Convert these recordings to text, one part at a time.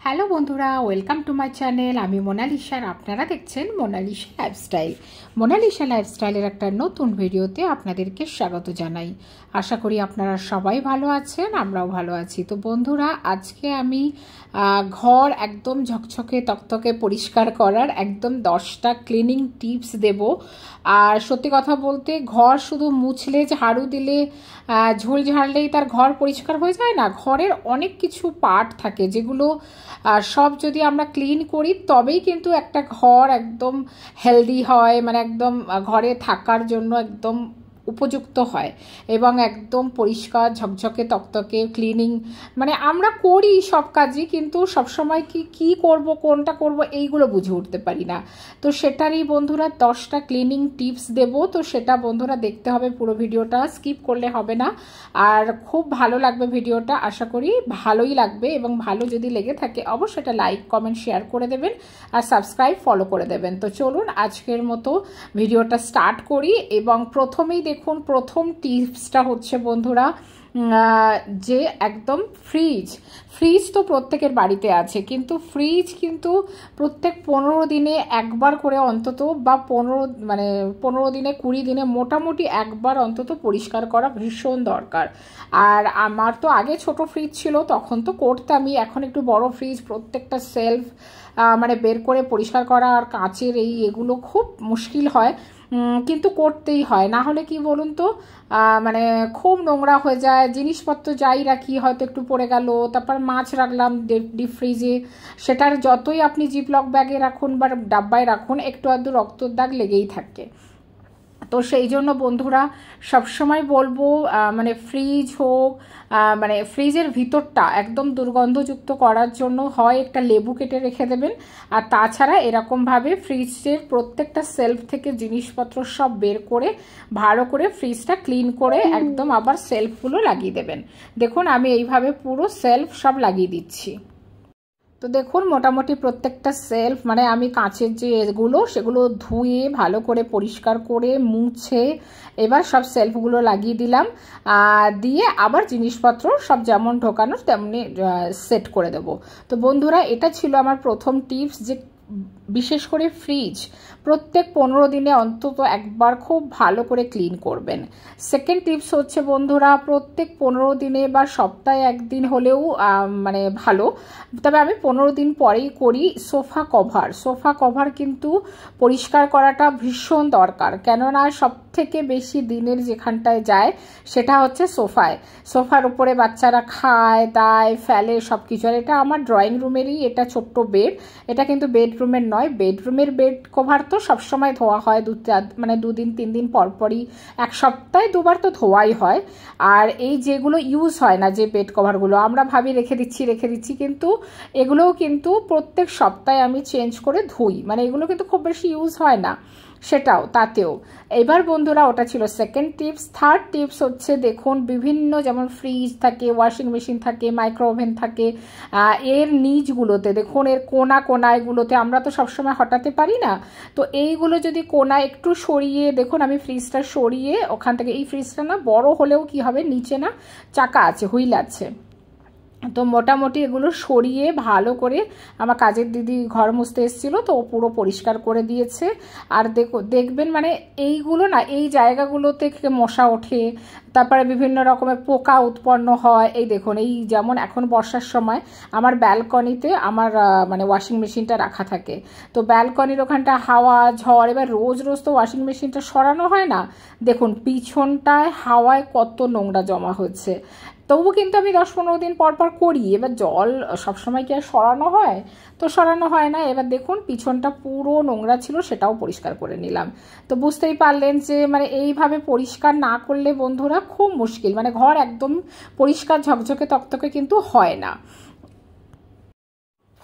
Hello বন্ধুরা, welcome to my channel. আমি Mona Lisa আর আপনারা দেখছেন মোনালিসা লাইফস্টাইল। মোনালিসা লাইফস্টাইলের একটা নতুন ভিডিওতে আপনাদেরকে স্বাগত জানাই। আশা করি আপনারা সবাই ভালো আছেন, আমরাও ভালো আছি। তো বন্ধুরা, আজকে আমি ঘর একদম ঝকঝকে তকতকে পরিষ্কার করার একদম 10টা ক্লিনিং টিপস দেব। আর সত্যি কথা বলতে, ঘর শুধু মুছলে, ঝাড়ু দিলে, ঝুল ঝাড়লেই তার ঘর পরিষ্কার হয়ে যায় না। ঘরের অনেক কিছু পার্ট থাকে যেগুলো সব যদি আমরা ক্লিন করি তবেই কিন্তু একটা ঘর একদম হেলদি হয়, মানে একদম ঘরে থাকার জন্য একদম উপযুক্ত হয় এবং একদম পরিষ্কার ঝকঝকে তকতকে ক্লিনিং। মানে আমরা করি সব কাজই, কিন্তু সবসময় কি করব, কোনটা করব, এইগুলো বুঝে উঠতে পারি না। তো সেটারই বন্ধুরা 10টা ক্লিনিং টিপস দেব। তো সেটা বন্ধুরা দেখতে হবে, পুরো ভিডিওটা স্কিপ করলে হবে না। আর খুব ভালো লাগবে ভিডিওটা, আশা করি ভালোই লাগবে। এবং ভালো যদি লেগে থাকে অবশ্যই এটা লাইক কমেন্ট শেয়ার করে দেবেন আর সাবস্ক্রাইব ফলো করে দেবেন। তো চলুন আজকের মতো ভিডিওটা স্টার্ট করি। এবং প্রথমেই দেখুন, প্রথম টিপসটা হচ্ছে বন্ধুরা যে একদম ফ্রিজ তো প্রত্যেকের বাড়িতে আছে, কিন্তু ফ্রিজ কিন্তু প্রত্যেক 15 দিনে একবার করে অন্তত, বা 15 দিনে 20 দিনে মোটামুটি একবার অন্তত পরিষ্কার করা ভীষণ দরকার। আর আমার তো আগে ছোট ফ্রিজ ছিল, তখন তো করতামই। এখন একটু বড় ফ্রিজ, প্রত্যেকটা সেলফ মানে বের করে পরিষ্কার করা আর কাঁচের এগুলো খুব মুশকিল হয়, কিন্তু করতেই হয়। না হলে কি বলুন তো, মানে খুব নোংরা হয়ে যায়। জিনিসপত্র যাই রাখি হয়তো একটু পড়ে গেল, তারপর মাছ রাখলাম ডিপ ফ্রিজে, সেটার যতই আপনি জিপলক ব্যাগে রাখুন বা ডাব্বায় রাখুন, একটু আধটু রক্তর দাগ লেগেই থাকে। তো সেই জন্য বন্ধুরা সবসময় বলবো, মানে ফ্রিজ হোক, মানে ফ্রিজের ভিতরটা একদম দুর্গন্ধযুক্ত করার জন্য হয় একটা লেবু কেটে রেখে দেবেন, আর তাছাড়া এরকমভাবে ফ্রিজের প্রত্যেকটা সেলফ থেকে জিনিসপত্র সব বের করে ভালো করে ফ্রিজটা ক্লিন করে একদম আবার সেলফগুলো লাগিয়ে দেবেন। দেখুন আমি এইভাবে পুরো সেলফ সব লাগিয়ে দিচ্ছি। তো দেখুন মোটামুটি প্রত্যেকটা সেলফ, মানে আমি কাঁচের যে এগুলো সেগুলো ধুয়ে ভালো করে পরিষ্কার করে মুছে এবার সব সেলফগুলো লাগিয়ে দিলাম। দিয়ে আবার জিনিসপত্র সব যেমন ঢোকানোর তেমনি সেট করে দেব। তো বন্ধুরা, এটা ছিল আমার প্রথম টিপস, যে বিশেষ করে ফ্রিজ প্রত্যেক 15 দিনে অন্তত একবার খুব ভালো করে ক্লিন করবেন। সেকেন্ড টিপস হচ্ছে বন্ধুরা, প্রত্যেক 15 দিনে বা সপ্তাহে একদিন হলেও মানে ভালো, তবে আমি 15 দিন পরেই করি, সোফা কভার কিন্তু পরিষ্কার করাটা ভীষণ দরকার। কেননা সব থেকে বেশি দিনের যেখানটায় যায় সেটা হচ্ছে সোফার উপরে বাচ্চারা খায় দায় ফেলে সব কিছু। আর এটা আমার ড্রয়িং রুমেরই এটা ছোট্ট বেড, এটা কিন্তু বেডরুমের নয়। বেডরুমের বেড কভার তো সবসময় ধোয়া হয়, 2 দিন 3 দিন পরপরই, এক সপ্তাহে 2বার তো ধোয়াই হয়। আর এই যেগুলো ইউজ হয় না, যে বেড কভারগুলো আমরা ভাবি রেখে দিচ্ছি, কিন্তু এগুলোও কিন্তু প্রত্যেক সপ্তাহে আমি চেঞ্জ করে ধুই, মানে এগুলো কিন্তু খুব বেশি ইউজ হয় না তাতেও। এবার বন্ধুরা, ওটা ছিল সেকেন্ড টিপস। থার্ড টিপস হচ্ছে দেখুন, বিভিন্ন যেমন ফ্রিজ থাকে, ওয়াশিং মেশিন থাকে, মাইক্রো ওভেন থাকে, এর নিচগুলোতে দেখুন, এর কোনাগুলোতে আমরা তো সবসময় হটাতে পারি না। তো এইগুলো যদি কোনা একটু সরিয়ে, দেখুন আমি ফ্রিজটা সরিয়ে ওখান থেকে, এই ফ্রিজটা না বড় হলেও কি হবে, নিচে না চাকা আছে, হুইল আছে, তো মোটামুটি এগুলো সরিয়ে ভালো করে, আমার কাজের দিদি ঘর মুছতে এসেছিলো তো ও পুরো পরিষ্কার করে দিয়েছে। আর দেখবেন মানে এইগুলো না, এই জায়গাগুলোতে মশা ওঠে, তারপরে বিভিন্ন রকমের পোকা উৎপন্ন হয়। এই দেখুন, এই যেমন এখন বর্ষার সময় আমার ব্যালকনিতে আমার মানে ওয়াশিং মেশিনটা রাখা থাকে, তো ব্যালকনির ওখানটা হাওয়া ঝড়, এবার রোজ তো ওয়াশিং মেশিনটা সরানো হয় না। দেখুন পিছনটায় হাওয়ায় কত নোংরা জমা হচ্ছে, তবু কিন্তু আমি 10-15 দিন পর করি। এবার জল সবসময় কি আর সরানো হয়, তো সরানো হয় না। এবার দেখুন পিছনটা পুরো নোংরা ছিল, সেটাও পরিষ্কার করে নিলাম। তো বুঝতেই পারলেন যে মানে এইভাবে পরিষ্কার না করলে বন্ধুরা খুব মুশকিল, মানে ঘর একদম পরিষ্কার ঝকঝকে তকতকে কিন্তু হয় না।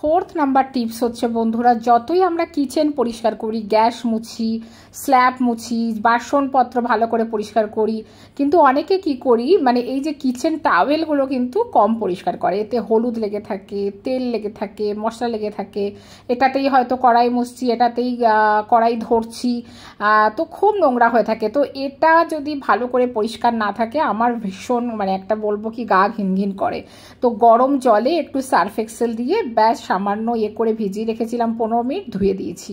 ফোর্থ নাম্বার টিপস হচ্ছে বন্ধুরা, যতই আমরা কিচেন পরিষ্কার করি, গ্যাস মুছি, স্ল্যাব মুছি, বাসনপত্র ভালো করে পরিষ্কার করি, কিন্তু অনেকে কি করি, মানে এই যে কিচেন টাওয়েলগুলো কিন্তু কম পরিষ্কার করে, এতে হলুদ লেগে থাকে, তেল লেগে থাকে, মশলা লেগে থাকে, এটাতেই হয়তো কড়াই মুছছি, এটাতেই কড়াই ধরছি, তো খুব নোংরা হয়ে থাকে। তো এটা যদি ভালো করে পরিষ্কার না থাকে, আমার ভীষণ মানে একটা বলবো কি গা ঘিনঘিন করে। তো গরম জলে একটু সার্ফ এক্সেল দিয়ে ব্যাস সামান্য করে ভিজিয়ে রেখেছিলাম 15 মিনিট, ধুয়ে দিয়েছি।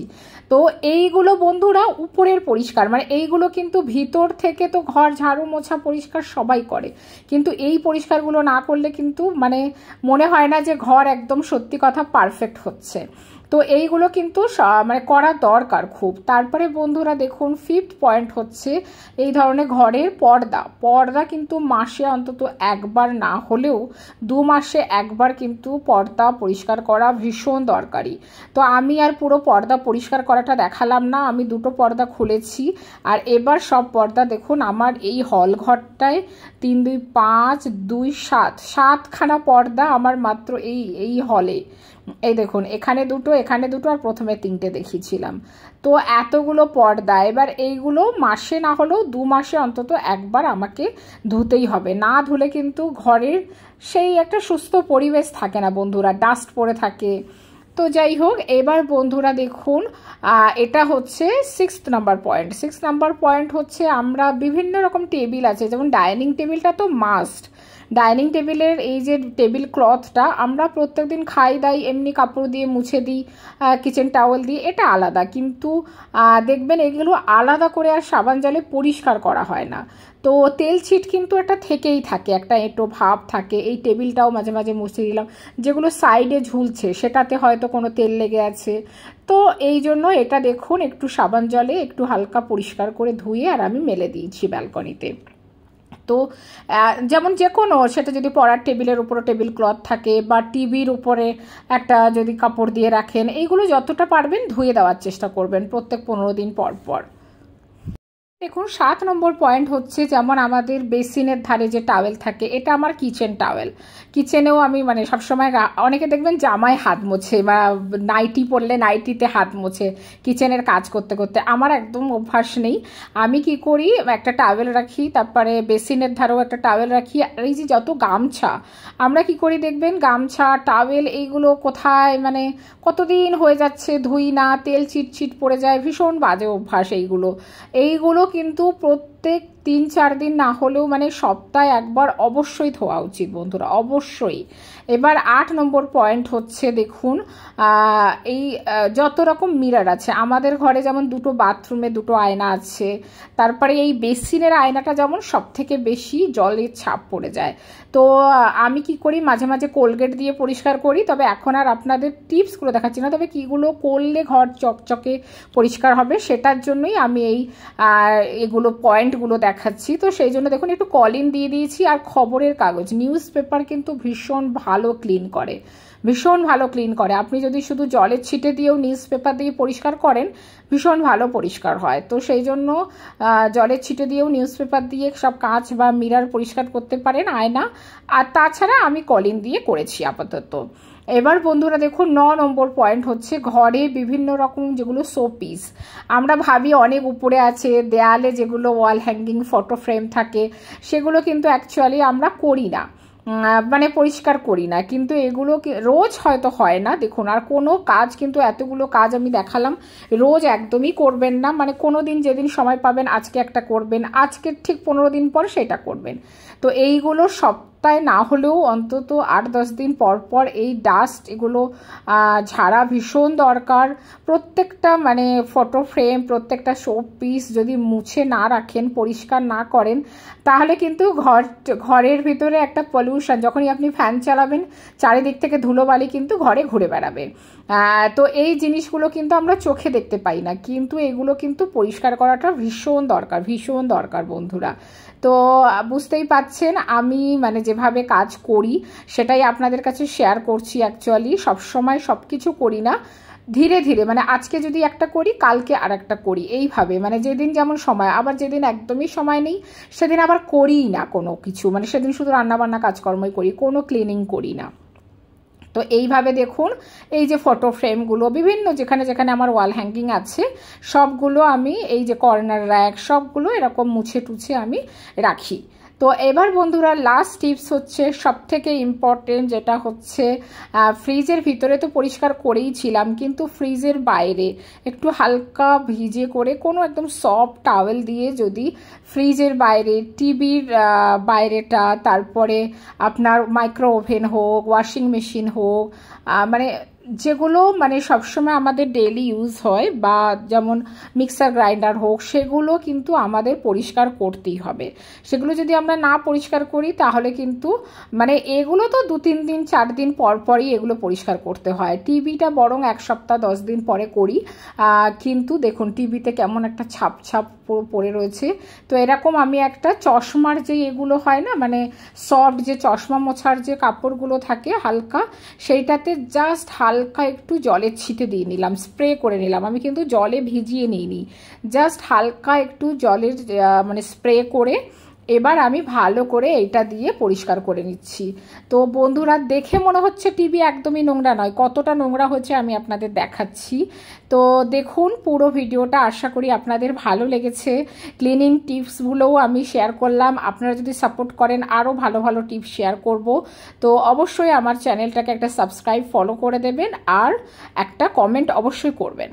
তো এইগুলো বন্ধুরা উপরের পরিষ্কার, মানে এইগুলো কিন্তু ভিতর থেকে তো ঘর ঝাড়ু মোছা পরিষ্কার সবাই করে, কিন্তু এই পরিষ্কারগুলো না করলে কিন্তু মানে মনে হয় না যে ঘর একদম সত্যি কথা পারফেক্ট হচ্ছে। তো এইগুলো কিন্তু মানে করা দরকার খুব। তারপরে বন্ধুরা দেখুন 5th পয়েন্ট হচ্ছে এই ধরনের ঘরের পর্দা কিন্তু মাসে অন্তত একবার না হলেও 2 মাসে একবার কিন্তু পর্দা পরিষ্কার করা ভীষণ দরকারি। তো আমি আর পুরো পর্দা পরিষ্কার করাটা দেখালাম না, আমি 2টো পর্দা খুলেছি। আর এবার সব পর্দা দেখুন আমার এই হল ঘরটায় 3 2 5 2 7খানা পর্দা আমার মাত্র এই হলে। এই দেখুন এখানে 2টো, এখানে 2টো, আর প্রথমে 3টে দেখিয়েছিলাম। তো এতগুলো পর্দা, এবার এইগুলো মাসে না হলেও 2 মাসে অন্তত একবার আমাকে ধুতেই হবে, না ধুলে কিন্তু ঘরের সেই একটা সুস্থ পরিবেশ থাকে না বন্ধুরা, ডাস্ট পড়ে থাকে। তো যাই হোক, এবার বন্ধুরা দেখুন এটা হচ্ছে 6th number point. 6 number point হচ্ছে আমরা বিভিন্ন রকম টেবিল আছে, যেমন ডাইনিং টেবিলটা তো মাস্ট। ডাইনিং টেবিলের এই যে টেবিল ক্লথটা আমরা প্রত্যেকদিন খাই দাই এমনি কাপড় দিয়ে মুছে দিই, কিচেন টাওয়েল দিয়ে, এটা আলাদা। কিন্তু দেখবেন এগুলো আলাদা করে আর সাবান জলে পরিষ্কার করা হয় না, তো তেল ছিট কিন্তু এটা থেকেই থাকে, একটা এঁটো ভাব থাকে। এই টেবিলটাও মাঝে মাঝে মুছে দিলাম, যেগুলো সাইডে ঝুলছে সেটাতে হয়তো কোনো তেল লেগে আছে। তো এই জন্য এটা দেখুন একটু সাবান জলে একটু হালকা পরিষ্কার করে ধুয়ে আর আমি মেলে দিয়েছি ব্যালকনিতে। তো যেমন যে কোনো, সেটা যদি পড়ার টেবিলের উপরে টেবিল ক্লথ থাকে বা টিভির উপরে একটা যদি কাপড় দিয়ে রাখেন, এইগুলো যতটা পারবেন ধুয়ে দেওয়ার চেষ্টা করবেন প্রত্যেক 15 দিন পর পর। দেখুন 7 নম্বর পয়েন্ট হচ্ছে যেমন আমাদের বেসিনের ধারে যে টাওয়েল থাকে, এটা আমার কিচেন টাওয়েল। কিচেনেও আমি মানে সবসময়, অনেকে দেখবেন জামায় হাত মোছে বা নাইটি পরলে নাইটিতে হাত মোছে কিচেনের কাজ করতে করতে, আমার একদম অভ্যাস নেই। আমি কি করি, একটা টাওয়েল রাখি, তারপরে বেসিনের ধারেও একটা টাওয়েল রাখি। আর এই যে যত গামছা আমরা কি করি দেখবেন, গামছা টাওয়েল এইগুলো কোথায় মানে কতদিন হয়ে যাচ্ছে ধুই না, তেল চিটচিট পড়ে যায়, ভীষণ বাজে অভ্যাস এইগুলো কিন্তু প্রত্যেক 3-4 দিন না হলেও মানে সপ্তাহে একবার অবশ্যই ধোয়া উচিত বন্ধুরা, অবশ্যই। এবার 8 নম্বর পয়েন্ট হচ্ছে দেখুন এই যত রকম মিরর আছে আমাদের ঘরে, যেমন 2টো বাথরুমে 2টো আয়না আছে, তারপরে এই বেসিনের আয়নাটা যেমন সব থেকে বেশি জলের ছাপ পড়ে যায়। তো আমি কি করি, মাঝে মাঝে কোলগেট দিয়ে পরিষ্কার করি, তবে এখন আর আপনাদের টিপসগুলো দেখাচ্ছি না, তবে কীগুলো করলে ঘর চকচকে পরিষ্কার হবে সেটার জন্যই আমি এগুলো পয়েন্টগুলো দেখাচ্ছি। তো সেই জন্য দেখুন একটু কলিন দিয়ে দিয়েছি। আর খবরের কাগজ, নিউজ পেপার কিন্তু ভীষণ ভালো ক্লিন করে, ভীষণ ভালো ক্লিন করে। আপনি যদি শুধু জলের ছিটে দিয়েও নিউজ পেপার দিয়ে পরিষ্কার করেন ভীষণ ভালো পরিষ্কার হয়। তো সেই জন্য জলের ছিটে দিয়েও নিউজ পেপার দিয়ে সব কাঁচ বা মিরর পরিষ্কার করতে পারেন, আয়না। আর তাছাড়া আমি কলিন দিয়ে করেছি আপাতত। এবার বন্ধুরা দেখুন 9 নম্বর পয়েন্ট হচ্ছে ঘরে বিভিন্ন রকম যেগুলো শোপিস আমরা ভাবি অনেক উপরে আছে, দেয়ালে যেগুলো ওয়াল হ্যাঙ্গিং ফটো ফ্রেম থাকে সেগুলো কিন্তু অ্যাকচুয়ালি আমরা করি না, মানে পরিষ্কার করি না। কিন্তু এগুলো রোজ হয়তো হয় না দেখুন, আর কোনো কাজ কিন্তু এতগুলো কাজ আমি দেখালাম রোজ একদমই করবেন না, মানে কোনো দিন যেদিন সময় পাবেন আজকে একটা করবেন, আজকে ঠিক 15 দিন পর সেটা করবেন। তো এইগুলো সপ্তাহে না হলেও অন্তত 8-10 দিন পর পর এই ডাস্ট এগুলো ঝাড়া ভীষণ দরকার। প্রত্যেকটা মানে ফটো ফ্রেম, প্রত্যেকটা শো পিস যদি মুছে না রাখেন, পরিষ্কার না করেন, তাহলে কিন্তু ঘরের ভিতরে একটা পলিউশন, যখনই আপনি ফ্যান চালাবেন চারিদিক থেকে ধুলোবালি কিন্তু ঘরে ঘুরে বেড়াবে। তো এই জিনিসগুলো কিন্তু আমরা চোখে দেখতে পাই না, কিন্তু এগুলো কিন্তু পরিষ্কার করাটা ভীষণ দরকার, ভীষণ দরকার বন্ধুরা। তো বুঝতেই পাচ্ছেন আমি মানে যেভাবে কাজ করি সেটাই আপনাদের কাছে শেয়ার করছি। অ্যাকচুয়ালি সবসময় সব কিছু করি না, ধীরে ধীরে, মানে আজকে যদি একটা করি কালকে আর একটা করি, এইভাবে মানে যেদিন যেমন সময়, আবার যেদিন একদমই সময় নেই সেদিন আবার করিই না কোনো কিছু, মানে সেদিন শুধু রান্নাবান্না কাজকর্মই করি, কোনো ক্লিনিং করি না। তো এইভাবে দেখুন এই যে ফটো ফ্রেমগুলো বিভিন্ন যেখানে যেখানে আমার ওয়াল হ্যাঙ্গিং আছে সবগুলো আমি এই যে কর্নার র্যাক সবগুলো এরকম মুছে টুছে আমি রাখি। তো এবার বন্ধুরা লাস্ট টিপস হচ্ছে সবথেকে ইম্পর্টেন্ট, যেটা হচ্ছে ফ্রিজের ভিতরে তো পরিষ্কার করেই ছিলাম, কিন্তু ফ্রিজের বাইরে একটু হালকা ভিজে করে কোনো একদম সফট টাওয়েল দিয়ে যদি ফ্রিজের বাইরে, টিভির বাইরেটা, তারপরে আপনার মাইক্রো ওভেন হোক, ওয়াশিং মেশিন হোক, মানে যেগুলো মানে সবসময় আমাদের ডেইলি ইউজ হয় বা যেমন মিক্সার গ্রাইন্ডার হোক, সেগুলো কিন্তু আমাদের পরিষ্কার করতেই হবে। সেগুলো যদি আমরা না পরিষ্কার করি তাহলে কিন্তু মানে এগুলো তো 2-3 দিন 4 দিন পর পরই এগুলো পরিষ্কার করতে হয়। টিভিটা বরং 1 সপ্তাহ 10 দিন পরে করি, কিন্তু দেখুন টিভিতে কেমন একটা ছাপ ছাপ পুরো পড়ে রয়েছে। তো এরকম আমি একটা চশমার যে এগুলো হয় না, মানে সফট যে চশমা মোছার যে কাপড়গুলো থাকে হালকা, সেইটাতে জাস্ট হালকা একটু জলের ছিটে দিয়ে নিলাম, স্প্রে করে নিলাম। আমি কিন্তু জলে ভিজিয়ে নিইনি, জাস্ট হালকা একটু জলের মানে স্প্রে করে এবার আমি ভালো করে এইটা দিয়ে পরিষ্কার করে নিচ্ছি। তো বন্ধুরা, দেখে মনে হচ্ছে টিভি একদমই নোংরা নয়, কতটা নোংরা হচ্ছে আমি আপনাদের দেখাচ্ছি। তো দেখুন পুরো ভিডিওটা, আশা করি আপনাদের ভালো লেগেছে। ক্লিনিং টিপসগুলোও আমি শেয়ার করলাম, আপনারা যদি সাপোর্ট করেন আরও ভালো ভালো টিপস শেয়ার করব। তো অবশ্যই আমার চ্যানেলটাকে একটা সাবস্ক্রাইব ফলো করে দেবেন আর একটা কমেন্ট অবশ্যই করবেন।